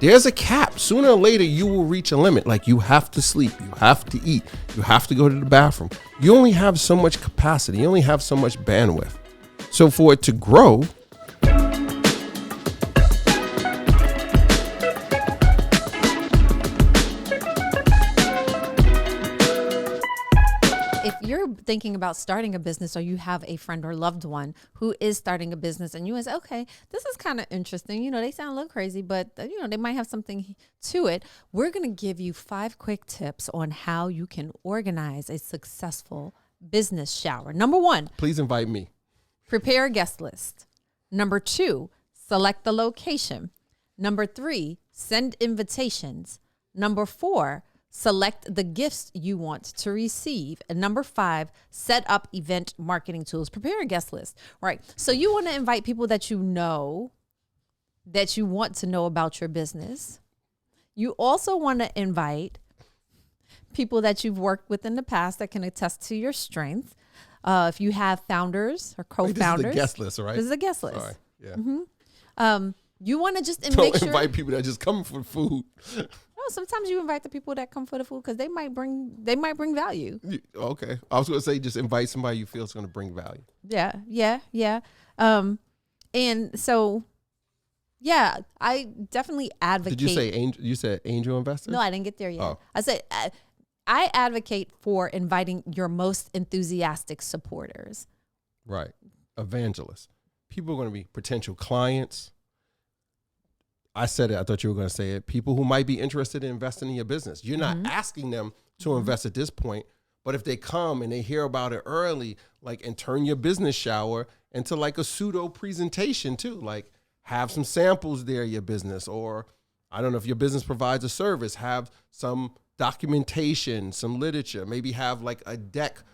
there's a cap. Sooner or later, you will reach a limit. Like, you have to sleep, you have to eat, you have to go to the bathroom. You only have so much capacity, you only have so much bandwidth. So for it to grow, if you're thinking about starting a business, or you have a friend or loved one who is starting a business, and you say, okay, this is kind of interesting. You know, they sound a little crazy, but you know, they might have something to it. We're going to give you 5 quick tips on how you can organize a successful business shower. Number 1, please invite me. prepare a guest list. Number 2, select the location. Number 3, send invitations. Number 4, select the gifts you want to receive. And number 5, set up event marketing tools. Prepare a guest list, right? So you want to invite people that you know, that you want to know about your business. You also want to invite people that you've worked with in the past that can attest to your strength. If you have founders or co-founders. This is the guest list, right? This is a guest list. Sorry. Yeah. You want to just Don't make sure. invite people that just come for food. No, sometimes you invite the people that come for the food because they might bring value. Okay. I was going to say just invite somebody you feel is going to bring value. Yeah. And so, yeah, I definitely advocate. Did you say angel? You said angel investors? No, I didn't get there yet. Oh. I said I advocate for inviting your most enthusiastic supporters. Right. Evangelists. People are going to be potential clients. I said it. I thought you were going to say it. People who might be interested in investing in your business. You're not asking them to invest at this point, but if they come and they hear about it early, like, and turn your business shower into like a pseudo presentation too, like have some samples there, your business, or I don't know if your business provides a service, have some documentation, some literature, maybe have like a deck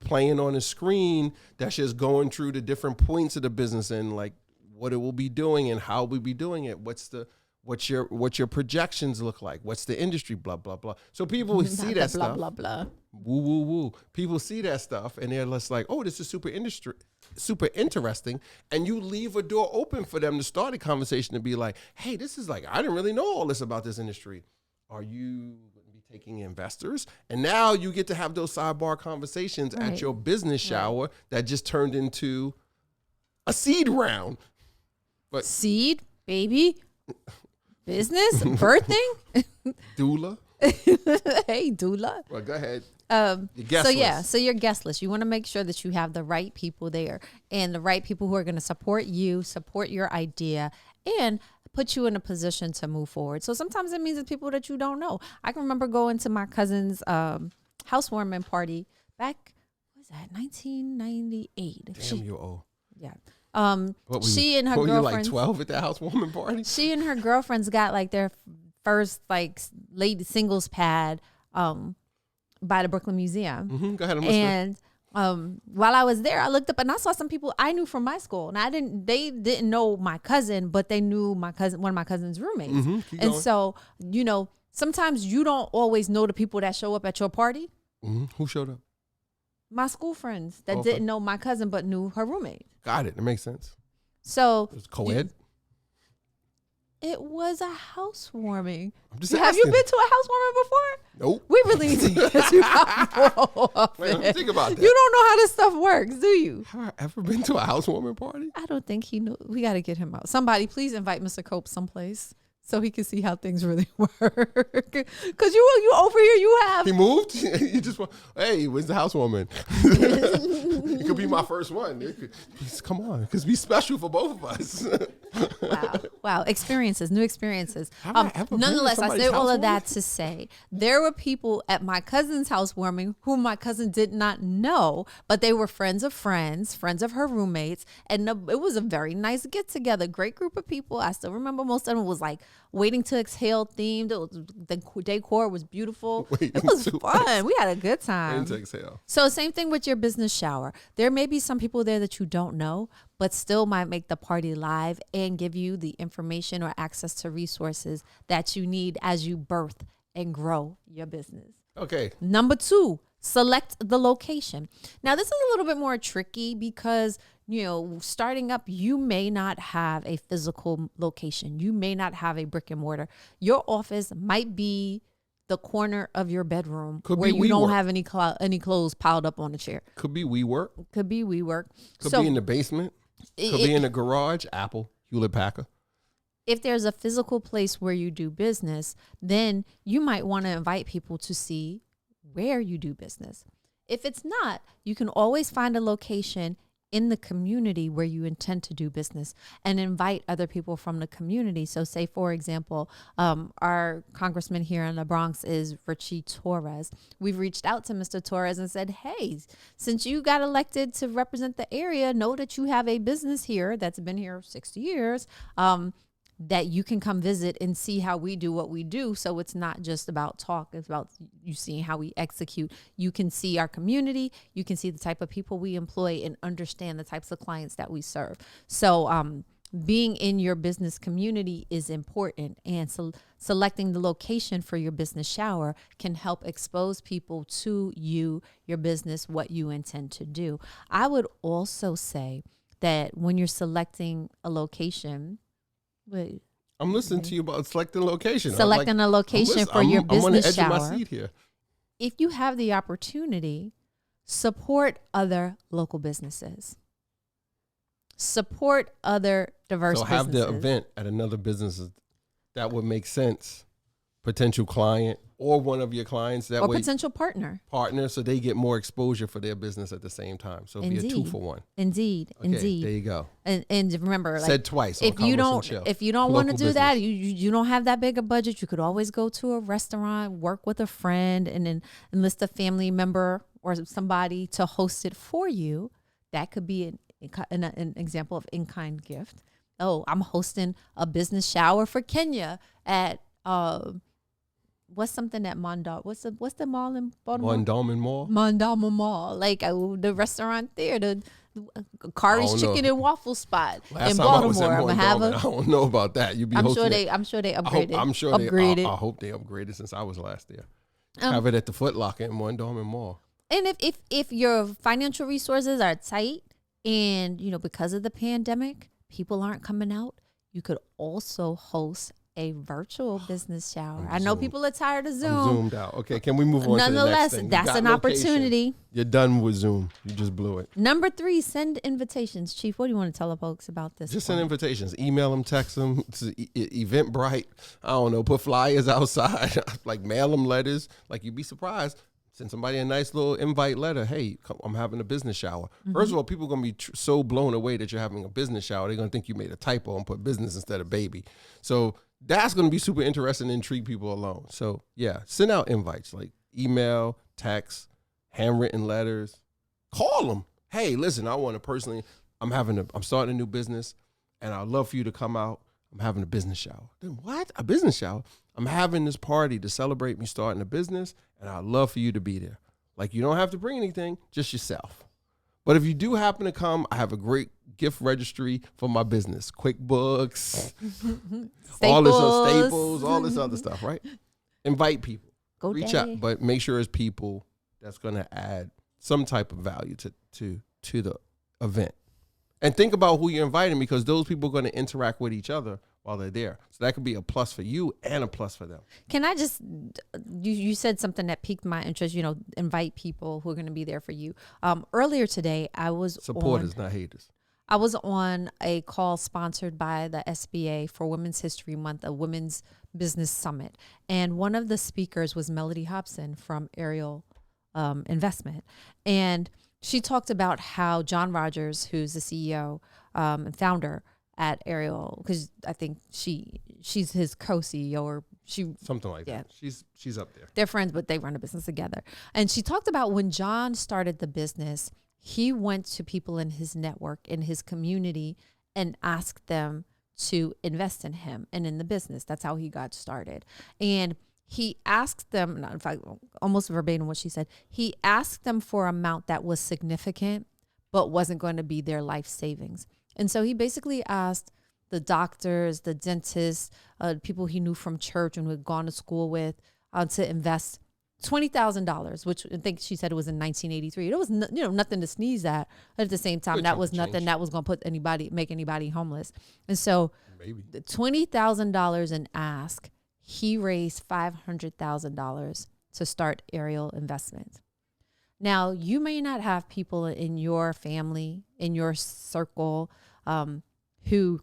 playing on a screen that's just going through the different points of the business and like what it will be doing and how we'll be doing it. What's your projections look like? What's the industry? Blah, blah, blah. So people see that stuff. Blah, blah, blah. Woo, woo, woo. People see that stuff and they're just like, oh, this is super interesting. And you leave a door open for them to start a conversation and be like, hey, this is like, I didn't really know all this about this industry. Are you going to be taking investors? And now you get to have those sidebar conversations at your business shower that just turned into a seed round. But seed, baby, business, birthing, doula. Hey, doula. Well, go ahead. So your guest list, you want to make sure that you have the right people there and the right people who are going to support you, support your idea, and put you in a position to move forward. So sometimes it means it's people that you don't know. I can remember going to my cousin's housewarming party back, what was that, 1998. Damn, you're old. Yeah. She and her girlfriend. Were you like girlfriends. 12 at the housewarming party? She and her girlfriends got like their first like lady singles pad by the Brooklyn Museum. Mm-hmm. Go ahead, I'm listening. And while I was there, I looked up and I saw some people I knew from my school. And they didn't know my cousin, but they knew my cousin, one of my cousin's roommates. Mm-hmm. And so, you know, sometimes you don't always know the people that show up at your party. Mm-hmm. Who showed up? My school friends that didn't know my cousin but knew her roommate. Got it. That makes sense. So it was co-ed? It was a housewarming. I'm just Have you been to a housewarming before? Nope. We really need to get you out. Wait, think about that. You don't know how this stuff works, do you? Have I ever been to a housewarming party? I don't think he knew. We got to get him out. Somebody, please invite Mr. Cope someplace so he can see how things really work. Because you over here, you have. He moved? You just want, hey, where's the housewarming? It could be my first one. Come on, because be special for both of us. Wow. Experiences, new experiences. Have I ever been to Nonetheless, I somebody's say all of housewarming? that to say there were people at my cousin's housewarming whom my cousin did not know, but they were friends of her roommates. And it was a very nice get together, great group of people. I still remember most of them was like Waiting to Exhale themed. The decor was beautiful. It was fun. We had a good time. Waiting to Exhale. So same thing with your business shower. There may be some people there that you don't know, but still might make the party live and give you the information or access to resources that you need as you birth and grow your business. Okay. Number 2, select the location. Now, this is a little bit more tricky because starting up, you may not have a physical location. You may not have a brick and mortar. Your office might be the corner of your bedroom where you don't have any clothes piled up on the chair. Could be WeWork. Could be WeWork. Could be in the basement. Could be in the garage. Apple, Hewlett Packard. If there's a physical place where you do business, then you might want to invite people to see where you do business. If it's not, you can always find a location in the community where you intend to do business and invite other people from the community. So say, for example, our congressman here in the Bronx is Richie Torres. We've reached out to Mr. Torres and said, hey, since you got elected to represent the area, know that you have a business here that's been here 60 years, that you can come visit and see how we do what we do. So it's not just about talk. It's about you seeing how we execute. You can see our community. You can see the type of people we employ and understand the types of clients that we serve. So being in your business community is important. And selecting the location for your business shower can help expose people to you, your business, what you intend to do. I would also say that when you're selecting a location, I'm listening to you about selecting location. Selecting a location for your business I'm on the edge shower. of my seat here. If you have the opportunity, support other local businesses. Support other diverse businesses. So have the event at another business that would make sense. Potential client or one of your clients that or way potential partner, so they get more exposure for their business at the same time. So it'd be a 2-for-1. Indeed. There you go. And remember, like, said twice. If you don't want to do that, you don't have that big a budget. You could always go to a restaurant, work with a friend, and then enlist a family member or somebody to host it for you. That could be an example of in-kind gift. Oh, I'm hosting a business shower for Kenya at what's something at Mondawmin? What's the mall in Baltimore? Mondawmin Mall. Mondawmin Mall, like the restaurant there, the Kari's Chicken and Waffle Spot in Baltimore. I don't know about that. I'm sure they upgraded. I'm sure upgraded. I hope they upgraded since I was last there. Have it at the Foot Locker in Mondawmin Mall. And if your financial resources are tight, and because of the pandemic, people aren't coming out, you could also host a virtual business shower. I know people are tired of Zoom. I'm zoomed out. Okay, can we move on to the next thing? Nonetheless, that's an opportunity. You're done with Zoom. You just blew it. Number 3, send invitations. Chief, what do you want to tell the folks about this? Just send invitations. Email them, text them to Eventbrite. I don't know. Put flyers outside. Like mail them letters. Like you'd be surprised. Send somebody a nice little invite letter. Hey, I'm having a business shower. Mm-hmm. First of all, people are going to be so blown away that you're having a business shower. They're going to think you made a typo and put business instead of baby. So that's going to be super interesting and intrigue people alone. So yeah, send out invites like email, text, handwritten letters. Call them. Hey, listen, I want to personally, I'm starting a new business and I'd love for you to come out. I'm having a business shower. Then what? A business shower? I'm having this party to celebrate me starting a business, and I'd love for you to be there. Like, you don't have to bring anything, just yourself. But if you do happen to come, I have a great gift registry for my business. QuickBooks, Staples, all this other stuff, right? Invite people. Reach out, but make sure it's people that's going to add some type of value to the event. And think about who you're inviting, because those people are going to interact with each other while they're there. So that could be a plus for you and a plus for them. Can I just, you said something that piqued my interest, invite people who are going to be there for you. Earlier today, Supporters, not haters. I was on a call sponsored by the SBA for Women's History Month, a women's business summit. And one of the speakers was Melody Hobson from Ariel Investment. And she talked about how John Rogers, who's the CEO and founder at Ariel, because I think she's his co-CEO or something like that. She's up there. They're friends, but they run a business together. And she talked about when John started the business, he went to people in his network, in his community, and asked them to invest in him and in the business. That's how he got started. And he asked them, in fact, almost verbatim what she said, he asked them for an amount that was significant, but wasn't going to be their life savings. And so he basically asked the doctors, the dentists, people he knew from church and who had gone to school with, to invest $20,000, which I think she said it was in 1983. It was nothing to sneeze at. But at the same time, Good that chunk was of nothing change. that was going to make anybody homeless. And so Maybe. the $20,000 in ask, he raised $500,000 to start Ariel Investments. Now, you may not have people in your family, in your circle, who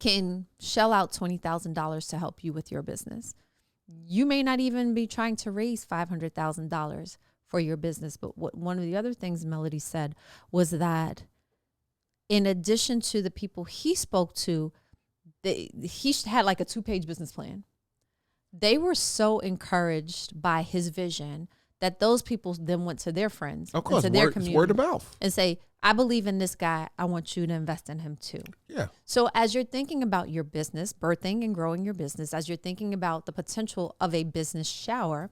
can shell out $20,000 to help you with your business. You may not even be trying to raise $500,000 for your business. But one of the other things Melody said was that in addition to the people he spoke to, he had like a 2-page business plan. They were so encouraged by his vision that those people then went to their friends, Of course, and to their word, community, word of mouth. and say, I believe in this guy. I want you to invest in him too. Yeah. So as you're thinking about your business, birthing and growing your business, as you're thinking about the potential of a business shower,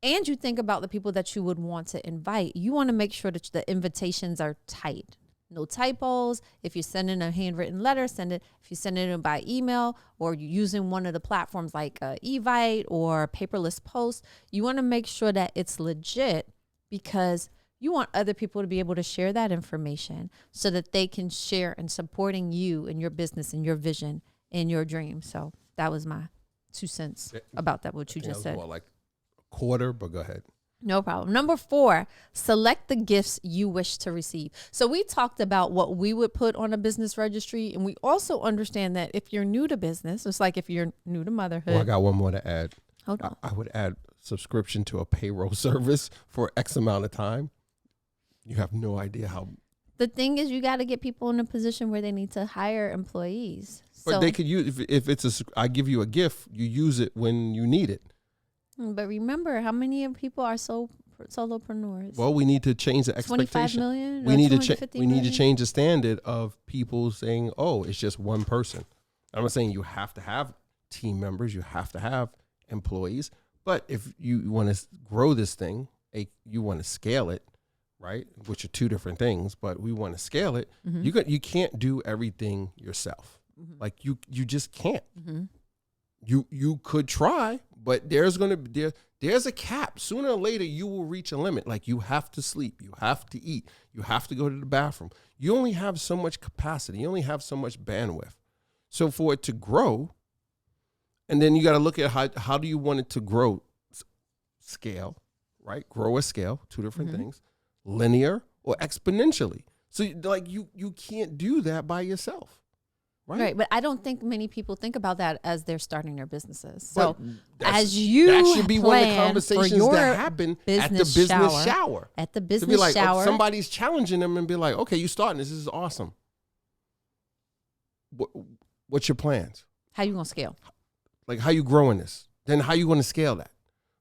and you think about the people that you would want to invite, you want to make sure that the invitations are tight. No typos. If you're sending a handwritten letter, send it. If you're sending it by email or you're using one of the platforms like Evite or Paperless Post, you want to make sure that it's legit, because you want other people to be able to share that information so that they can share in supporting you and your business and your vision and your dream. So that was my 2 cents about that, what you just said. More like a quarter, but go ahead. No problem. Number 4, select the gifts you wish to receive. So we talked about what we would put on a business registry. And we also understand that if you're new to business, it's like if you're new to motherhood. Well, I got one more to add. Hold on. I would add subscription to a payroll service for X amount of time. You have no idea how. The thing is, you got to get people in a position where they need to hire employees. But they could use, if it's I give you a gift, you use it when you need it. But remember, how many of people are solopreneurs? Well, we need to change the 25 expectation. million? We need to $250 we need to million? change the standard of people saying, "Oh, it's just one person." I'm not saying you have to have team members, you have to have employees, but if you want to grow this thing, you want to scale it, right? Which are two different things, but we want to scale it. Mm-hmm. You can't do everything yourself. Mm-hmm. Like you just can't. Mm-hmm. You could try, but there's a cap. Sooner or later, you will reach a limit. Like you have to sleep, you have to eat, you have to go to the bathroom. You only have so much capacity. You only have so much bandwidth. So for it to grow, and then you got to look at how do you want it to grow? Scale, right? Grow or scale, two different things. Linear or exponentially. So like you can't do that by yourself. Right, but I don't think many people think about that as they're starting their businesses. So But as you that should be one of the plan conversations for your that happen at the business shower. At the To be business like, shower, somebody's challenging them and be like, okay, you starting this. This is awesome. What's your plans? how you gonna scale? Like, how you growing this? Then how you going to scale that?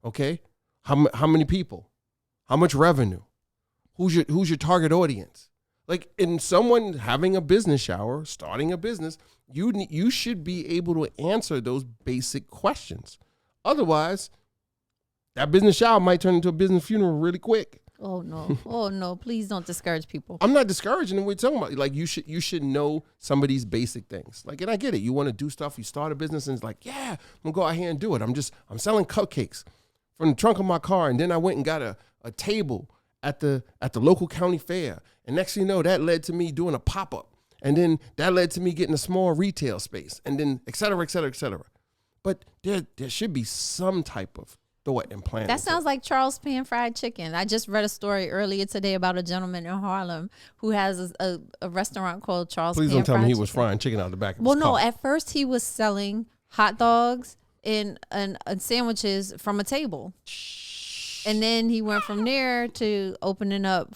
Okay, how many people? How much revenue? Who's your target audience? Like, in someone having a business shower, starting a business, you should be able to answer those basic questions. Otherwise, that business shower might turn into a business funeral really quick. Oh no, oh no! Please don't discourage people. I'm not discouraging them. We're talking about, like, you should know some of these basic things. Like, and I get it. You want to do stuff. You start a business and it's like, yeah, I'm gonna go out here and do it. I'm selling cupcakes from the trunk of my car, and then I went and got a table at the local county fair. And next thing you know, that led to me doing a pop-up. And then that led to me getting a small retail space. And then et cetera, et cetera, et cetera. But there should be some type of thought and plan. That sounds like Charles Pan Fried Chicken. I just read a story earlier today about a gentleman in Harlem who has a restaurant called Charles Please Pan don't tell Fried me he Chicken. was frying chicken out the back of Well, his no, car. at first he was selling hot dogs and sandwiches from a table. And then he went from there to opening up,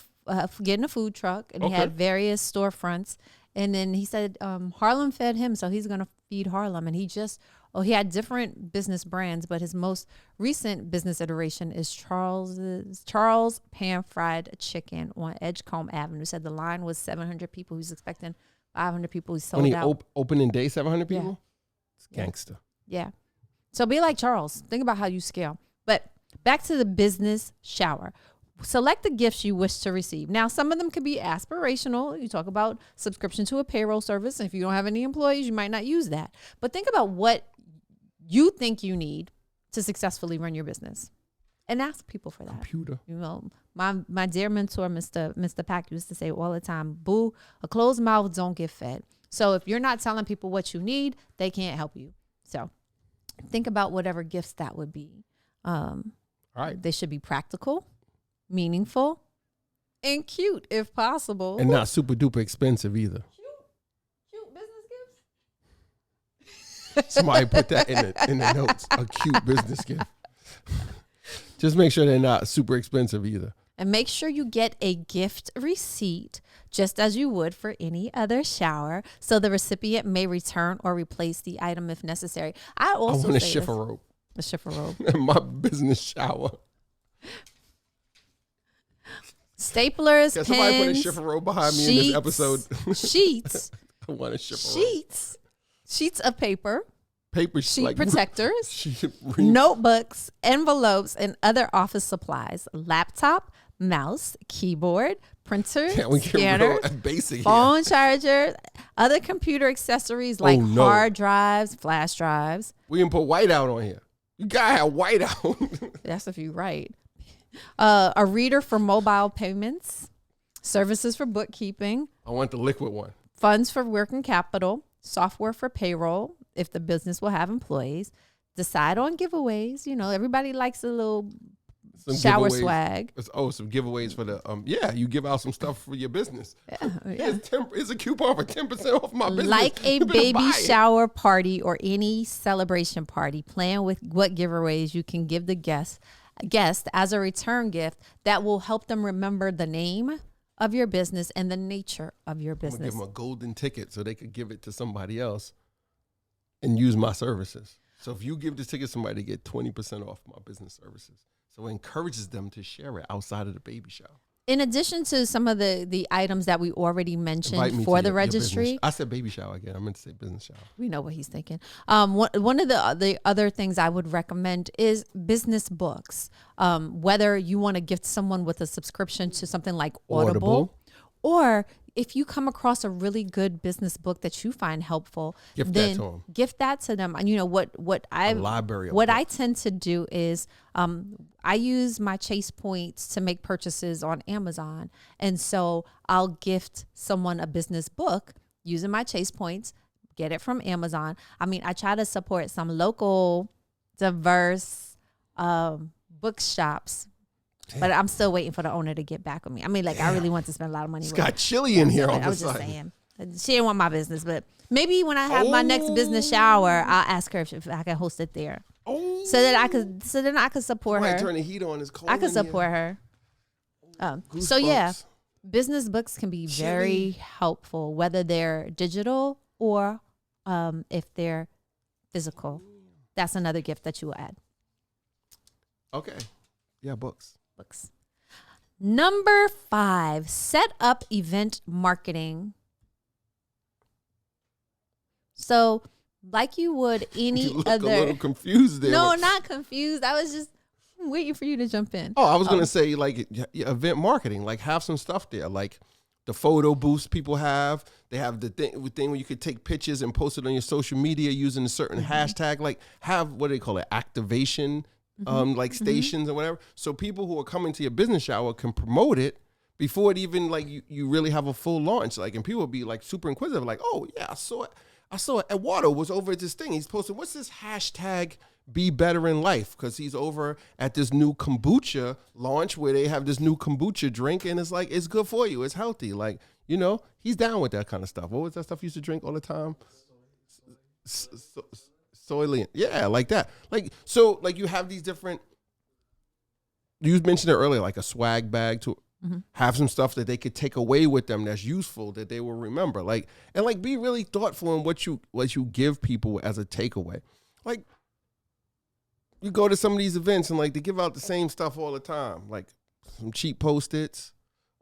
getting a food truck, and he had various storefronts. And then he said Harlem fed him, so he's going to feed Harlem. And he had different business brands, but his most recent business iteration is Charles Pan Fried Chicken on Edgecombe Avenue. Said the line was 700 people. He's expecting 500 people. He sold Only out. opening day, 700 people? It's gangster. Yeah. So be like Charles. Think about how you scale. But back to the business shower. Select the gifts you wish to receive. Now, some of them could be aspirational. You talk about subscription to a payroll service. And if you don't have any employees, you might not use that. But think about what you think you need to successfully run your business. and ask people for that. Computer. You know, my dear mentor, Mr. Pack, used to say all the time, boo, a closed mouth don't get fed. So if you're not telling people what you need, they can't help you. So think about whatever gifts that would be. All right. They should be practical, meaningful, and cute if possible. And not super duper expensive either. Cute business gifts. Somebody put that in the notes. A cute business gift. Just make sure they're not super expensive either. And make sure you get a gift receipt, just as you would for any other shower, so the recipient may return or replace the item if necessary. I also want a say shiffer robe. A shiffer robe. In my business shower. Staplers, Can pens, somebody put a shiffer robe behind me in this episode? Sheets. I want a shiffer robe. Sheets of paper. Paper Sheet protectors. Notebook. Notebooks, envelopes, and other office supplies. Laptop, mouse, keyboard, printer, scanner, phone charger, other computer accessories like hard drives, flash drives. We can put whiteout on here. You gotta have whiteout. That's if you write. A reader for mobile payments, services for bookkeeping. I want the liquid one. Funds for working capital, software for payroll, if the business will have employees. Decide on giveaways. You know, everybody likes a little shower swag. Some giveaways for the you give out some stuff for your business. Yeah. It's a coupon for 10% off my business. Like a baby shower party or any celebration party, plan with what giveaways you can give the guest as a return gift that will help them remember the name of your business and the nature of your business. I'm gonna give them a golden ticket so they could give it to somebody else and use my services. So if you give this ticket to somebody, they get 20% off my business services. So it encourages them to share it outside of the baby shower. In addition to some of the items that we already mentioned for the registry. I said baby shower again. I meant to say business shower. We know what he's thinking. One of the other things I would recommend is business books. Whether you want to gift someone with a subscription to something like Audible. Or if you come across a really good business book that you find helpful, gift that to them. And you know what I tend to do is I use my Chase points to make purchases on Amazon. And so I'll gift someone a business book using my Chase points, get it from Amazon. I mean, I try to support some local, diverse bookshops. But I'm still waiting for the owner to get back with me. I mean, I really want to spend a lot of money. It's got chili in here. I was just saying. She didn't want my business, but maybe when I have my next business shower, I'll ask her if I can host it there. So that I could support her. Turn the heat on. It's cold. I could support her. So yeah, business books can be very helpful, whether they're digital or if they're physical. That's another gift that you will add. Okay. Yeah, books. Number 5, set up event marketing. So, like you would any you look other. A little confused there. No, not confused. I was just waiting for you to jump in. Oh, I was gonna say event marketing. Have some stuff there, like the photo booths people have. They have the thing where you could take pictures and post it on your social media using a certain hashtag. Have what do they call it? Activation. Stations or whatever. So people who are coming to your business shower can promote it before it even you really have a full launch. And people will be super inquisitive. Oh yeah, I saw it. Eduardo was over at this thing. He's posting, what's this hashtag be better in life? Because he's over at this new kombucha launch where they have this new kombucha drink and it's it's good for you. It's healthy. He's down with that kind of stuff. What was that stuff you used to drink all the time? Soylent. Yeah, like that. You have these different, you mentioned it earlier, a swag bag to have some stuff that they could take away with them that's useful that they will remember. Be really thoughtful in what you give people as a takeaway. You go to some of these events and they give out the same stuff all the time. Some cheap Post-its.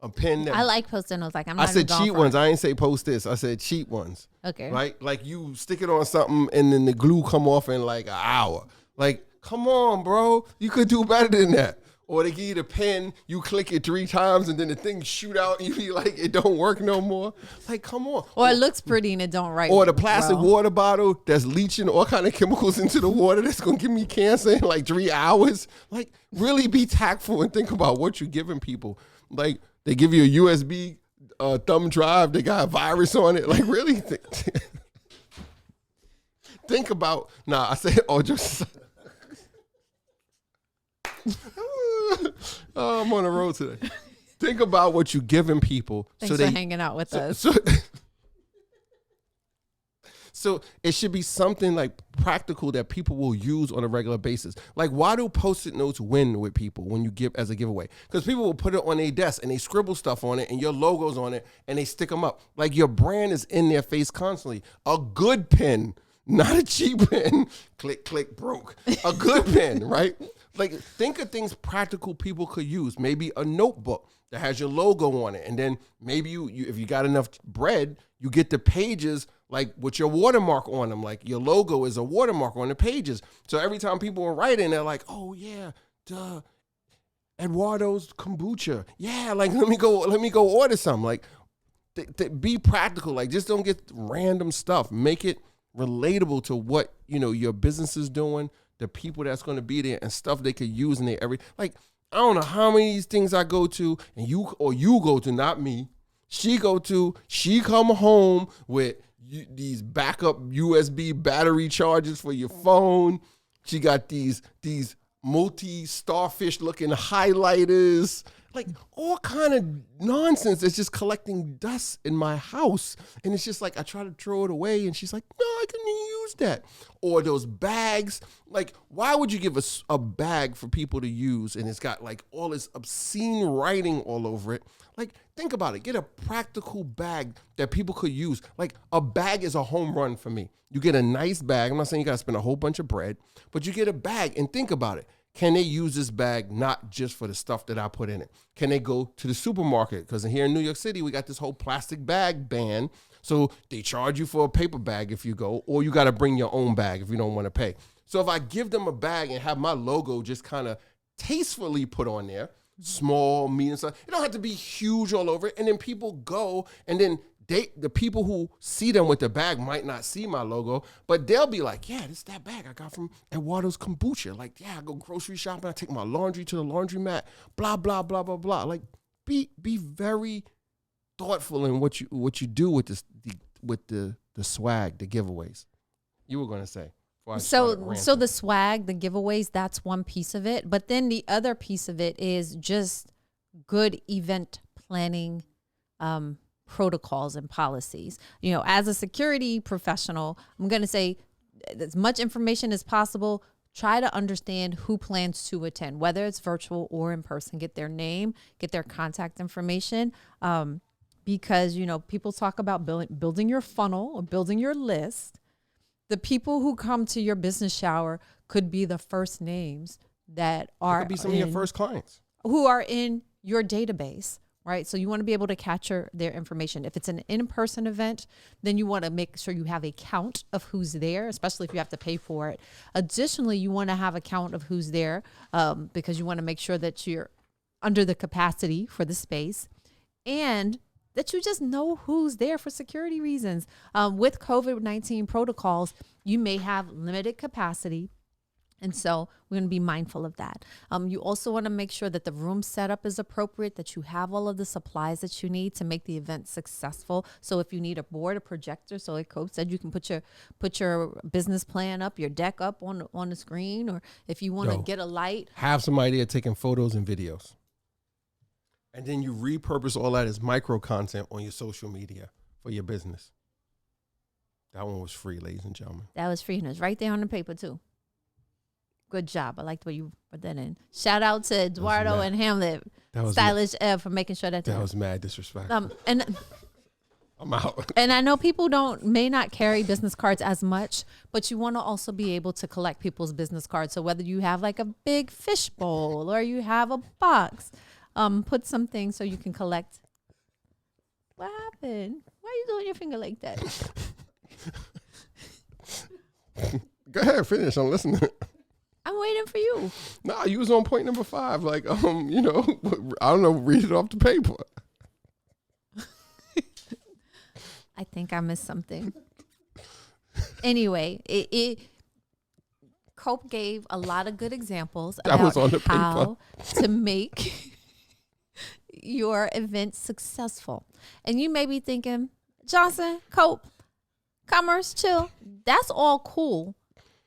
A pen. I like Post-it notes. I said cheap ones. I ain't say Post-its. I said cheap ones. Okay. Right? You stick it on something and then the glue come off in an hour. Come on, bro. You could do better than that. Or they give you the pen, you click it 3 times, and then the thing shoot out, and you be like, it don't work no more. Like, come on. Or it looks pretty and it don't write. Or the plastic well. water bottle that's leaching all kind of chemicals into the water that's gonna give me cancer in like 3 hours. Like, really be tactful and think about what you're giving people. Like, they give you a USB thumb drive, they got a virus on it. Like, really think about. Nah, I said, just. Oh, I'm on the road today. Think about what you're giving people. Thanks for hanging out with us. So it should be something like practical that people will use on a regular basis. Like, why do Post-it notes win with people when you give as a giveaway? Because people will put it on their desk and they scribble stuff on it and your logo's on it and they stick them up. Like, your brand is in their face constantly. A good pen, not a cheap pen. Click, click, broke. A good pen, right? Like, think of things practical people could use. Maybe a notebook that has your logo on it. And then maybe you if you got enough bread, you get the pages like with your watermark on them. Like, your logo is a watermark on the pages. So every time people are writing, they're like, oh yeah, duh, Eduardo's kombucha. Yeah, like let me go order some. Like, be practical. Like, just don't get random stuff. Make it relatable to what your business is doing, the people that's going to be there, and stuff they could use in their like, I don't know how many of these things I go to, and you go to, not me. She come home with these backup USB battery chargers for your phone. She got these multi-starfish looking highlighters, like all kind of nonsense that's just collecting dust in my house. And it's just like, I try to throw it away and she's like, no, I couldn't use that. Or those bags. Like, why would you give us a bag for people to use and it's got like all this obscene writing all over it? Like, think about it. Get a practical bag that people could use. Like, a bag is a home run for me. You get a nice bag. I'm not saying you got to spend a whole bunch of bread, but you get a bag and think about it. Can they use this bag not just for the stuff that I put in it? Can they go to the supermarket? Because here in New York City, we got this whole plastic bag ban. So they charge you for a paper bag if you go, or you got to bring your own bag if you don't want to pay. So if I give them a bag and have my logo just kind of tastefully put on there, small, medium size, it don't have to be huge all over it. And then people go, and then the people who see them with the bag might not see my logo, but they'll be like, yeah, this is that bag I got from Eduardo's Kombucha. Like, yeah, I go grocery shopping, I take my laundry to the laundromat, blah, blah, blah, blah, blah. Like, be very thoughtful in what you do with this, with the swag, the giveaways. You were going to say. So the swag, the giveaways, that's one piece of it. But then the other piece of it is just good event planning, protocols and policies. As a security professional, I'm going to say as much information as possible. Try to understand who plans to attend, whether it's virtual or in person. Get their name, get their contact information, because people talk about building your funnel or building your list. The people who come to your business shower could be the first names that are could be some of your first clients who are in your database. Right. So you want to be able to capture their information. If it's an in-person event, then you want to make sure you have a count of who's there, especially if you have to pay for it. Additionally, you want to have a count of who's there because you want to make sure that you're under the capacity for the space and that you just know who's there for security reasons. With COVID-19 protocols, you may have limited capacity. And so we're going to be mindful of that. You also want to make sure that the room setup is appropriate, that you have all of the supplies that you need to make the event successful. So if you need a board, a projector, so like Coach said, you can put your business plan up, your deck up on the screen, or if you want to get a light. Have somebody there taking photos and videos. And then you repurpose all that as micro content on your social media for your business. That one was free, ladies and gentlemen. That was free, and it's right there on the paper too. Good job. I like the way you put that in. Shout out to Eduardo and Hamlet, Stylish Ev, for making sure that was mad disrespectful. And I'm out. And I know people may not carry business cards as much, but you want to also be able to collect people's business cards. So whether you have like a big fish bowl or you have a box, put something so you can collect. What happened? Why are you doing your finger like that? Go ahead, finish. I'm listening. I'm waiting for you. Nah, you was on point number 5. Like, you know, I don't know, read it off the paper. I think I missed something. Anyway, Cope gave a lot of good examples about how to make your event successful. And you may be thinking, Johnson, Cope, Commerce, Chill, that's all cool,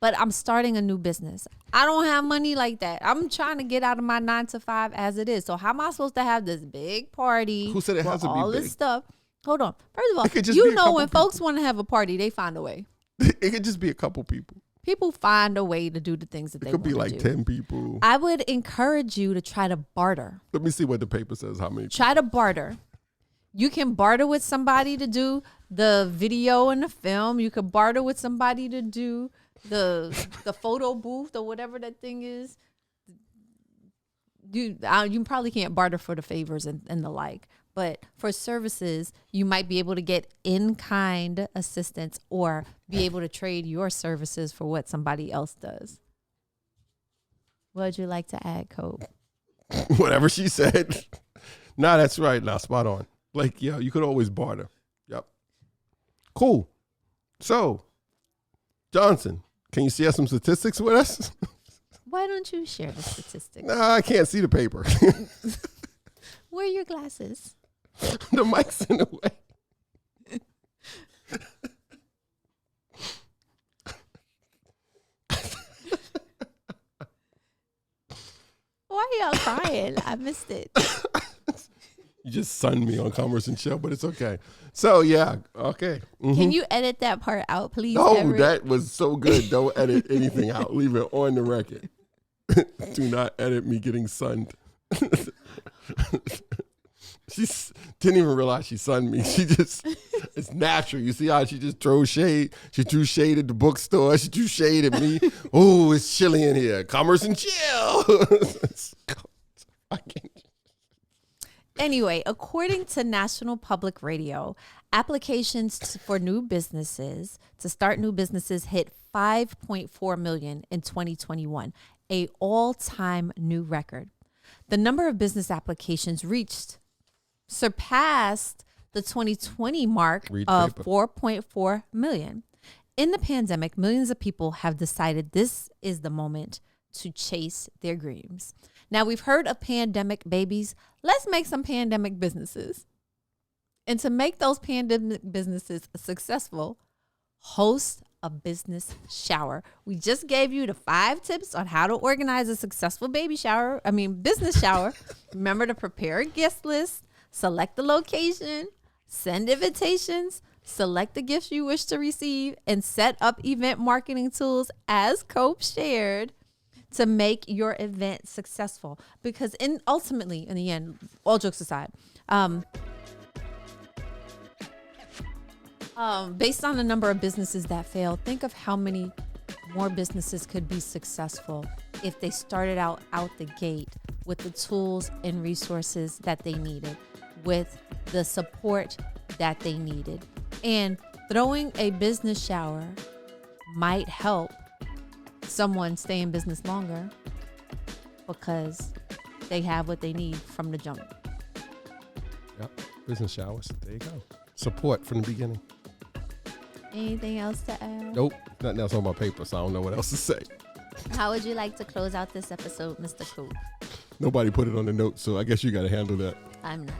but I'm starting a new business. I don't have money like that. I'm trying to get out of my 9 to 5 as it is. So how am I supposed to have this big party? Who said it has to be all big? This stuff? Hold on. First of all, you know when folks want to have a party, they find a way. It could just be a couple people. People find a way to do the things that they want to do. It could be like 10 people. I would encourage you to try to barter. Let me see what the paper says. How many? Try to barter. You can barter with somebody to do the video and the film. You could barter with somebody to do the photo booth or whatever that thing is. You probably can't barter for the favors and the like. But for services, you might be able to get in-kind assistance or be able to trade your services for what somebody else does. What would you like to add, Cope? Whatever she said. Nah, that's right. Nah, spot on. Like, yeah, you could always barter. Yep. Cool. So, Johnson, can you share some statistics with us? Why don't you share the statistics? Nah, I can't see the paper. Where are your glasses? The mic's in the way. Why are y'all crying? I missed it. You just sunned me on Commerce and Chill, but it's okay. So, yeah, okay. Mm-hmm. Can you edit that part out, please? No, Everett? that was so good. Don't edit anything out. Leave it on the record. Do not edit me getting sunned. She didn't even realize she sunned me. She just, it's natural. You see how she just throws shade? She threw shade at the bookstore. She threw shade at me. Oh, it's chilly in here. Commerce and Chill. I can't. Anyway, according to National Public Radio, applications for new businesses, to start new businesses, hit 5.4 million in 2021, a all-time new record. The number of business applications surpassed the 2020 mark of 4.4 million. In the pandemic, millions of people have decided this is the moment to chase their dreams. Now, we've heard of pandemic babies. Let's make some pandemic businesses. And to make those pandemic businesses successful, host a business shower. We just gave you the 5 tips on how to organize a successful business shower. Remember to prepare a guest list, select the location, send invitations, select the gifts you wish to receive, and set up event marketing tools as Cope shared to make your event successful. Because ultimately, in the end, all jokes aside, based on the number of businesses that fail, think of how many more businesses could be successful if they started out the gate with the tools and resources that they needed, with the support that they needed. And throwing a business shower might help someone stay in business longer because they have what they need from the jump. Yep, business showers. There you go. Support from the beginning. Anything else to add? Nope, nothing else on my paper, so I don't know what else to say. How would you like to close out this episode, Mr. Coop? Nobody put it on the notes, so I guess you got to handle that. I'm not.